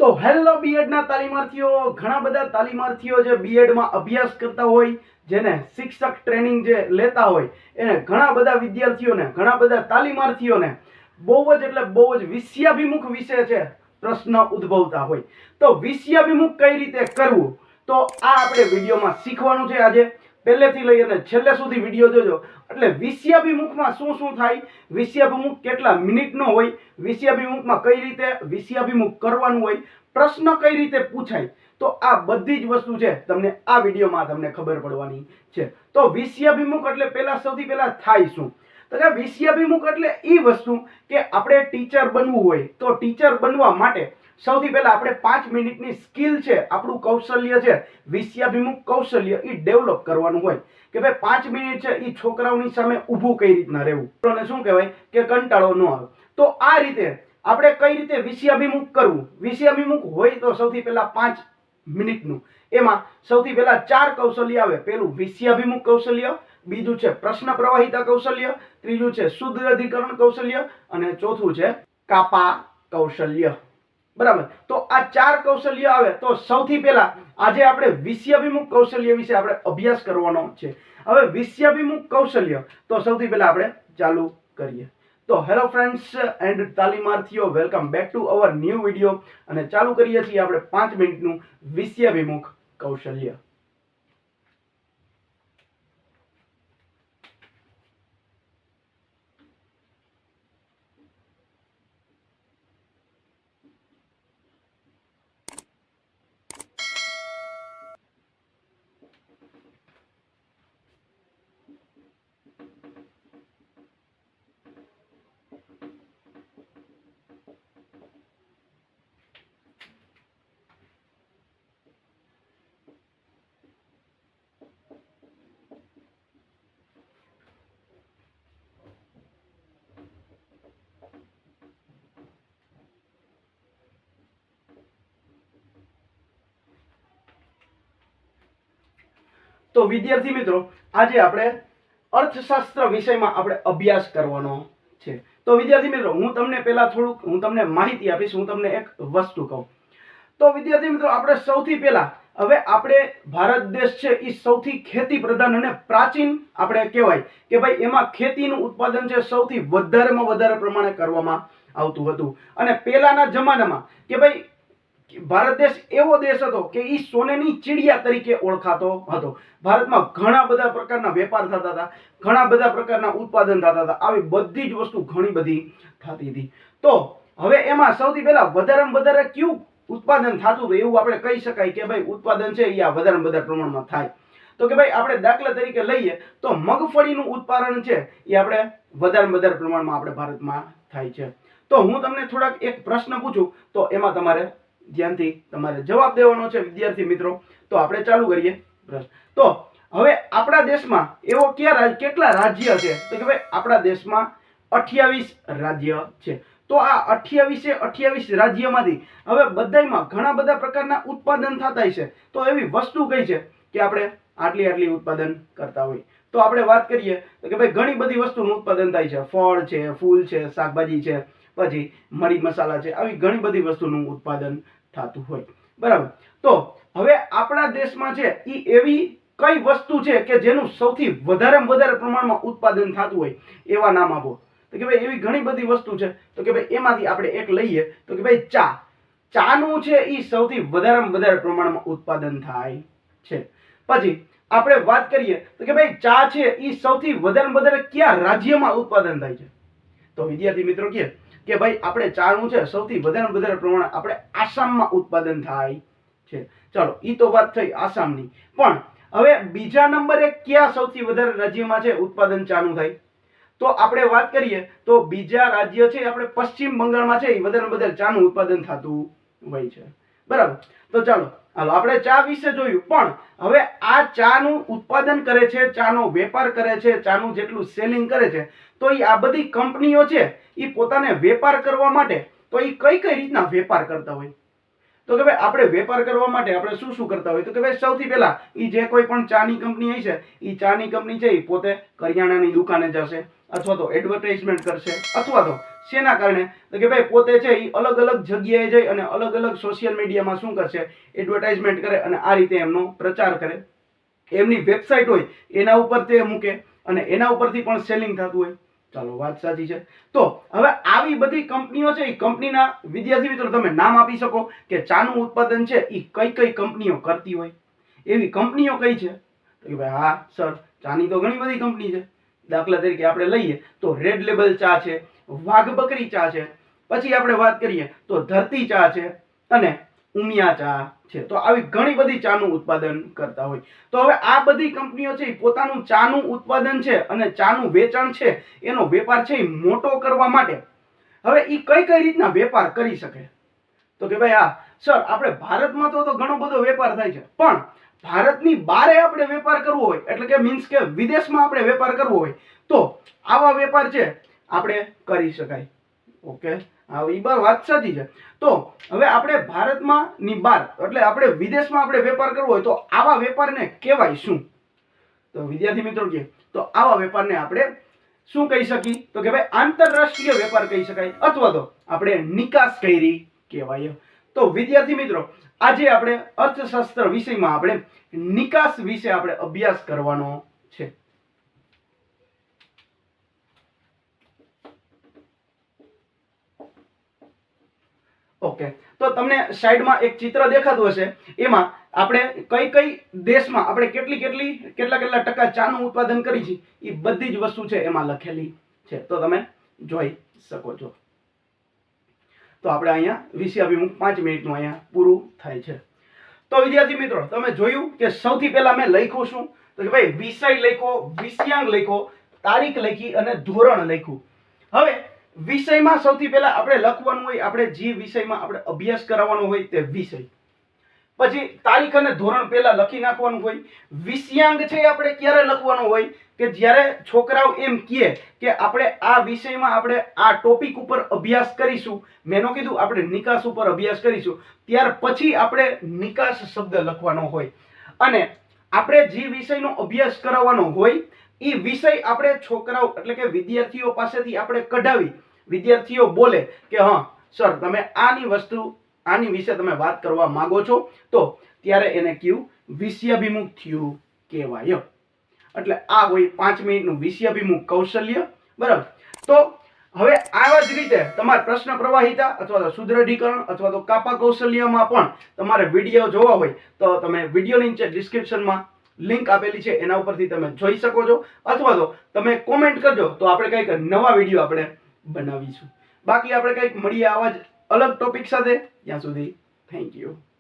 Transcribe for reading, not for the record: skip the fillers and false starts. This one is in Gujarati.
તો હેલો બીએડના તાલીમાર્થીઓ, ઘણા બધા તાલીમાર્થીઓ જે બીએડમાં અભ્યાસ કરતા હોય, જેને શિક્ષક ટ્રેનિંગ જે લેતા હોય, એને ઘણા બધા વિદ્યાર્થીઓને, ઘણા બધા તાલીમાર્થીઓને બહુ જ એટલે બહુ જ વિષયાભિમુખ વિષય છે પ્રશ્ન ઉદ્ભવતા હોય. તો વિષયાભિમુખ કઈ રીતે કરવું, તો આ આપણે વિડીયોમાં શીખવાનું છે. આજે પહેલેથી લઈ અને છેલ્લે સુધી વિડીયો જોજો. એટલે વિષયાભિમુખમાં શું શું થાય, વિષયાભિમુખ કેટલા મિનિટનો હોય, વિષયાભિમુખમાં કઈ રીતે વિષયાભિમુખ કરવાનું હોય, પ્રશ્ન કઈ રીતે પૂછાય, તો આ બધી જ વસ્તુ છે તમને આ વિડીયોમાં તમને ખબર પડવાની છે. તો વિષયાભિમુખ એટલે સૌથી પહેલા થાય શું, તો કે વિષયાભિમુખ એટલે એ વસ્તુ કે આપણે ટીચર બનવું હોય તો ટીચર બનવા માટે સૌથી પહેલા આપણે 5 મિનિટની સ્કિલ છે, આપણું કૌશલ્ય છે, વિષયાભિમુખ કૌશલ્ય એ ડેવલપ કરવાનું હોય કે ભાઈ 5 મિનિટ છે એ છોકરાઓની સામે ઊભું કઈ રીતના રહેવું, અને શું કહેવાય કે કંટાળો ન આવે. તો આ રીતે આપણે કઈ રીતે વિષયાભિમુખ કરવું. વિષયાભિમુખ હોય તો સૌથી પહેલા 5 મિનિટનું, એમાં સૌથી પહેલા 4 કૌશલ્ય આવે. પહેલું વિષયાભિમુખ કૌશલ્ય, બીજું છે પ્રશ્ન પ્રવાહિતા કૌશલ્ય, ત્રીજું છે શુદ્ધ કૌશલ્ય અને ચોથું છે કાપા કૌશલ્ય. બરાબર. તો આ 4 કૌશલ્ય આવે તો સૌથી પહેલા આજે આપણે વિષયાભિમુખ કૌશલ્ય વિશે આપણે અભ્યાસ કરવાનો છે. હવે વિષયાભિમુખ કૌશલ્ય તો સૌથી પહેલા આપણે ચાલુ કરીએ. તો હેલો ફ્રેન્ડ્સ એન્ડ તાલીમાર્થીઓ, welcome back to our new video. અને ચાલુ કરીએ છીએ આપણે 5 મિનિટનું વિષયાભિમુખ કૌશલ્ય. તો વિદ્યાર્થી મિત્રો, આજે આપણે અર્થશાસ્ત્ર વિષયમાં આપણે અભ્યાસ કરવાનો છે. તો વિદ્યાર્થી મિત્રો, હું તમને પહેલા હું તમને માહિતી આપીશ, હું તમને એક વસ્તુ કહું. તો વિદ્યાર્થી મિત્રો, આપણે સૌથી પહેલા હવે આપણે ભારત દેશ છે એ સૌથી ખેતી પ્રધાન અને પ્રાચીન આપણે કહેવાય કે ભાઈ એમાં ખેતીનું ઉત્પાદન છે સૌથી વધારેમાં વધારે પ્રમાણે કરવામાં આવતું હતું. અને પહેલાના જમાનામાં કે ભાઈ ભારત દેશ એવો દેશ હતો કે એ સોનેની ચીડિયા તરીકે ઓળખાતો હતો. ભારતમાં ઘણા બધા પ્રકારના વેપાર થતા હતા, ઘણા બધા પ્રકારના ઉત્પાદન થતા હતા, આવી બધી જ વસ્તુ ઘણી બધી થતી હતી. તો હવે એમાં સૌથી પહેલા વધારેમાં વધારે કયું ઉત્પાદન થતું હતું એવું આપણે કહી શકાય કે ભાઈ ઉત્પાદન છે એ આ વધારેમાં વધારે પ્રમાણમાં થાય. તો કે ભાઈ આપણે દાખલા તરીકે લઈએ તો મગફળીનું ઉત્પાદન છે એ આપણે વધારેમાં વધારે પ્રમાણમાં આપણે ભારતમાં થાય છે. તો હું તમને થોડાક એક પ્રશ્ન પૂછું તો એમાં તમારે ધ્યાનથી તમારે જવાબ દેવાનો છે વિદ્યાર્થી મિત્રો. તો આપણે ચાલુ કરીએ પ્રશ્ન. તો હવે આપણા દેશમાં એવો કેટલા રાજ્ય છે, તો કે ભાઈ આપણા દેશમાં 28 રાજ્ય છે. તો આ 28 રાજ્યમાંથી હવે બધાયમાં ઘણા બધા પ્રકારના ઉત્પાદન થતા છે. તો એવી વસ્તુ કઈ છે કે આપણે આટલી ઉત્પાદન કરતા હોય. તો આપણે વાત કરીએ તો કે ભાઈ ઘણી બધી વસ્તુનું ઉત્પાદન થાય છે. ફળ છે, ફૂલ છે, શાકભાજી છે, પછી મરી મસાલા છે, આવી ઘણી બધી વસ્તુનું ઉત્પાદન થતું હોય. બરાબર. તો હવે આપણા દેશમાં છે એ એવી કઈ વસ્તુ છે કે જેનું સૌથી વધારેમાં વધારે પ્રમાણમાં ઉત્પાદન થતું હોય એવા નામ આપો. તો કે ભાઈ એવી ઘણી બધી વસ્તુ છે. તો કે ભાઈ એમાંથી આપણે એક લઈએ તો કે ભાઈ ચાનું છે એ સૌથી વધારેમાં વધારે પ્રમાણમાં ઉત્પાદન થાય છે. પછી આપણે વાત કરીએ તો કે ભાઈ ચા છે એ સૌથી વધારેમાં વધારે કયા રાજ્યમાં ઉત્પાદન થાય છે. તો વિદ્યાર્થી મિત્રો કે ભાઈ આપણે ચાનું છે સૌથી વધારે વધારે પ્રમાણે આપણે આસામમાં ઉત્પાદન થાય છે. ચાલો, ઈ તો વાત થઈ આસામની. પણ હવે બીજા નંબરે કયા સૌથી વધારે રાજ્યમાં છે ઉત્પાદન ચાનું થાય, તો આપણે વાત કરીએ તો બીજા રાજ્ય છે આપણે પશ્ચિમ બંગાળમાં છે એ વધારે વધારે ચાનું ઉત્પાદન થતું હોય છે. બરાબર. તો ચાલો આપણે ચા વિશે જોયું, પણ હવે આ ચાનું ઉત્પાદન કરે છે, ચાનો વેપાર કરે છે, ચાનું જેટલું સેલિંગ કરે છે, તો એ આ બધી કંપનીઓ છે એ પોતાને વેપાર કરવા માટે તો એ કઈ રીતના વેપાર કરતા હોય. તો કે ભાઈ આપણે વેપાર કરવા માટે આપણે શું શું કરતા હોય, તો કે ભાઈ સૌથી પહેલા એ જે કોઈ પણ ચાની કંપની હશે એ ચાની કંપની છે એ પોતે કરિયાણાની દુકાને જશે, અથવા તો એડવર્ટાઇઝમેન્ટ કરશે, અથવા તો શેના કારણે? તો કે ભાઈ પોતે છે એ અલગ અલગ જગ્યાએ જઈ અને અલગ અલગ સોશિયલ મીડિયામાં શું કરશે, એડવર્ટાઇઝમેન્ટ કરે અને આ રીતે એમનો પ્રચાર કરે. એમની વેબસાઇટ હોય એના ઉપર તે મૂકે અને એના ઉપરથી પણ સેલિંગ થતું હોય. ચાલો, વાત સાચી છે. તો હવે આવી બધી કંપનીઓ છે, એ કંપનીના વિદ્યાર્થી મિત્રો તમે નામ આપી શકો કે ચાનું ઉત્પાદન છે એ કઈ કઈ કંપનીઓ કરતી હોય? એવી કંપનીઓ કઈ છે? તો કે ભાઈ હા સર, ચાની તો ઘણી બધી કંપની છે. દાખલા તરીકે આપણે લઈએ તો રેડ લેબલ ચા છે, વાઘ બકરી ચા છે, પછી આપણે વાત કરીએ તો ધરતી ચા છે અને ઉમિયા ચા છે. તો આવી ઘણી બધી ચાનું ઉત્પાદન કરતા હોય. તો હવે આ બધી કંપનીઓ છે પોતાનું ચાનું ઉત્પાદન છે અને ચાનું વેચાણ છે એનો વેપાર છે એ મોટો કરવા માટે હવે એ કઈ કઈ રીતના વેપાર કરી શકે? તો કે ભાઈ હા સર, આપણે ભારતમાં તો ઘણો બધો વેપાર થાય છે, પણ ભારતની બારે આપણે વેપાર કરવો હોય, એટલે કે મીન્સ કે વિદેશમાં આપણે વેપાર કરવો હોય તો આવા વેપાર છે આપણે કરી શકાય. ઓકે, હા એ વાત સાચી છે. તો હવે આપણે ભારતમાં ની બહાર એટલે આપણે વિદેશમાં આપણે વેપાર કરવો હોય તો આવા વેપારને કહેવાય શું? તો વિદ્યાર્થી મિત્રો કે તો આવા વેપારને આપણે શું કહી શકીએ? તો કે ભાઈ આંતરરાષ્ટ્રીય વેપાર કહી શકાય અથવા તો આપણે નિકાસ કરી કહેવાય. તો વિદ્યાર્થી મિત્રો આજે આપણે અર્થશાસ્ત્ર વિષયમાં આપણે નિકાસ વિશે આપણે અભ્યાસ કરવાનો છે. ઓકે, તો તમને સાઈડમાં એક ચિત્ર દેખાતું હશે, એમાં આપણે કઈ કઈ દેશમાં આપણે કેટલા ટકા ચાનું ઉત્પાદન કરી છે એ બધી જ વસ્તુ છે એમાં લખેલી છે. તો તમે જોઈ શકો છો. તો આપણે અહીંયા વિષયાભિમુખ 5 મિનિટનું અહીંયા પૂરું થાય છે. તો વિદ્યાર્થી મિત્રો તમે જોયું કે સૌથી પહેલા મેં લખ્યું શું? તો કે ભાઈ વિષય લખ્યો, વિષયાંક લખ્યો, તારીખ લખી અને ધોરણ લખ્યું. હવે વિષયમાં સૌથી પહેલા આપણે લખવાનું હોય આપણે જે વિષયમાં આપણે અભ્યાસ કરાવવાનો હોય તે વિષય. પછી તારીખ અને ધોરણ પહેલા લખી નાખવાનું હોય. વિષયાંક છે આપણે ક્યારે લખવાનો હોય? કે જ્યારે છોકરાઓ એમ કહે કે આપણે આ વિષયમાં આપણે આ ટોપિક ઉપર અભ્યાસ કરીશું, મેં કીધું આપણે નિકાસ ઉપર અભ્યાસ કરીશું, ત્યાર પછી આપણે નિકાસ શબ્દ લખવાનો હોય. અને આપણે જે વિષયનો અભ્યાસ કરાવવાનો હોય એ વિષય આપણે છોકરાઓ એટલે કે વિદ્યાર્થીઓ પાસેથી આપણે કઢાવી, વિદ્યાર્થીઓ બોલે કે હા સર તમે આની વિશે તમે વાત કરવા માંગો છો, તો ત્યારે એને કયું વિષયાભિમુખ થયું કહેવાય. એટલે આ હોય 5 મિનિટનું વિષયાભિમુખ કૌશલ્ય. બરાબર. તો હવે આવા જ રીતે તમારે પ્રશ્ન પ્રવાહિતા અથવા તો સુદ્રઢીકરણ અથવા તો કાપા કૌશલ્યમાં પણ તમારે વિડીયો જોવા હોય તો તમે વિડીયોની નીચે ડિસ્ક્રિપ્શનમાં લિંક આપેલી છે એના ઉપરથી તમે જોઈ શકો છો, અથવા તો તમે કોમેન્ટ કરજો તો આપણે કંઈક નવા વિડીયો આપણે બનાવીશું. બાકી આપણે કંઈક મળીએ આવા જ અલગ ટોપિક સાથે. ત્યાં સુધી થેન્ક યુ.